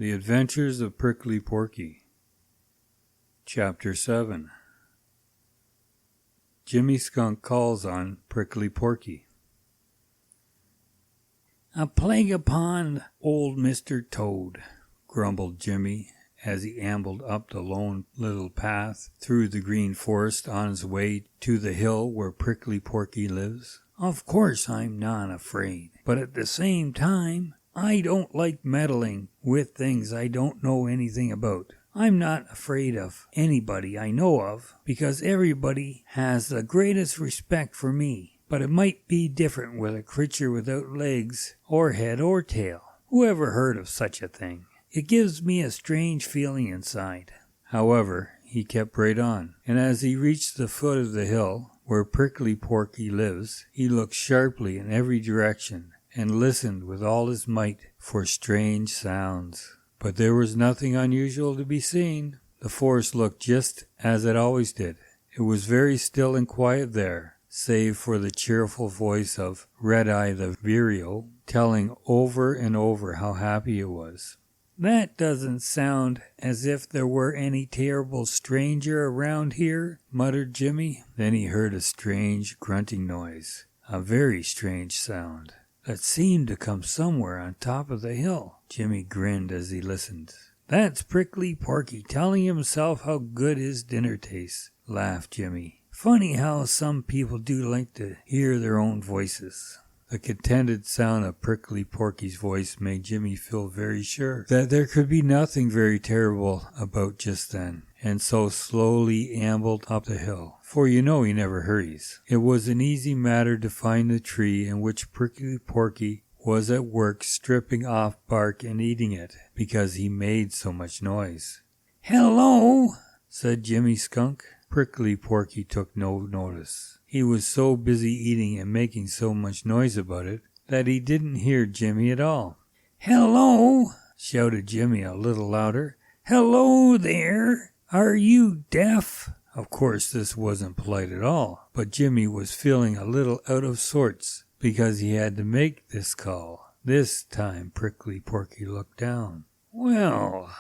The Adventures of Prickly Porky. Chapter 7. Jimmy Skunk Calls on Prickly Porky. "A plague upon old Mr. Toad," grumbled Jimmy as he ambled up the lone little path through the green forest on his way to the hill where Prickly Porky lives. "Of course I'm not afraid, but at the same time I don't like meddling with things I don't know anything about. I'm not afraid of anybody I know of, because everybody has the greatest respect for me. But it might be different with a creature without legs, or head or tail. Who ever heard of such a thing? It gives me a strange feeling inside." However, he kept right on, and as he reached the foot of the hill where Prickly Porky lives, he looked sharply in every direction and listened with all his might for strange sounds. But there was nothing unusual to be seen. The forest looked just as it always did. It was very still and quiet there, save for the cheerful voice of Red-Eye the Vireo, telling over and over how happy it was. "That doesn't sound as if there were any terrible stranger around here," muttered Jimmy. Then he heard a strange grunting noise, a very strange sound that seemed to come somewhere on top of the hill. Jimmy grinned as he listened. "That's Prickly Porky telling himself how good his dinner tastes," laughed Jimmy. "Funny how some people do like to hear their own voices." The contented sound of Prickly Porky's voice made Jimmy feel very sure that there could be nothing very terrible about just then, and so slowly ambled up the hill, for you know he never hurries. It was an easy matter to find the tree in which Prickly Porky was at work stripping off bark and eating it, because he made so much noise. "Hello," said Jimmy Skunk. Prickly Porky took no notice. He was so busy eating and making so much noise about it that he didn't hear Jimmy at all. "Hello," shouted Jimmy a little louder. "Hello there. Are you deaf?" Of course this wasn't polite at all, but Jimmy was feeling a little out of sorts because he had to make this call. This time Prickly Porky looked down. "Well,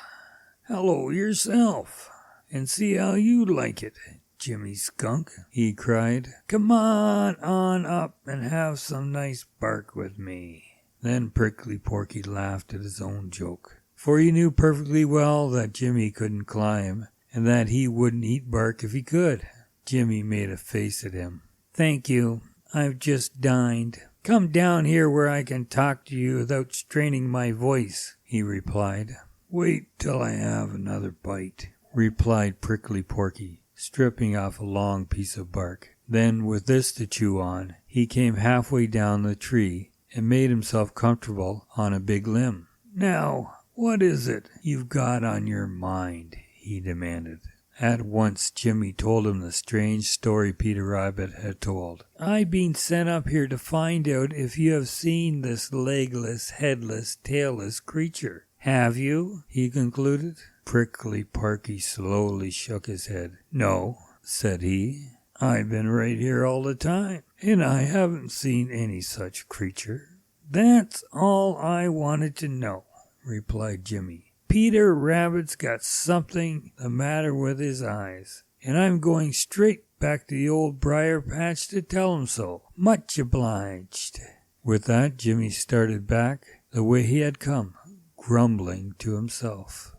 hello yourself, and see how you like it, Jimmy Skunk," he cried. "Come on up and have some nice bark with me." Then Prickly Porky laughed at his own joke, for he knew perfectly well that Jimmy couldn't climb, and that he wouldn't eat bark if he could. Jimmy made a face at him. "Thank you, I've just dined. Come down here where I can talk to you without straining my voice," he replied. "Wait till I have another bite," replied Prickly Porky, stripping off a long piece of bark. Then, with this to chew on, he came halfway down the tree and made himself comfortable on a big limb. "Now, what is it you've got on your mind?" he demanded. At once Jimmy told him the strange story Peter Rabbit had told. "I've been sent up here to find out if you have seen this legless, headless, tailless creature. Have you?" he concluded. Prickly Porky slowly shook his head. "No," said he. "I've been right here all the time, and I haven't seen any such creature." "That's all I wanted to know," replied Jimmy. "Peter Rabbit's got something the matter with his eyes, and I'm going straight back to the old briar patch to tell him so. Much obliged." With that, Jimmy started back the way he had come, grumbling to himself.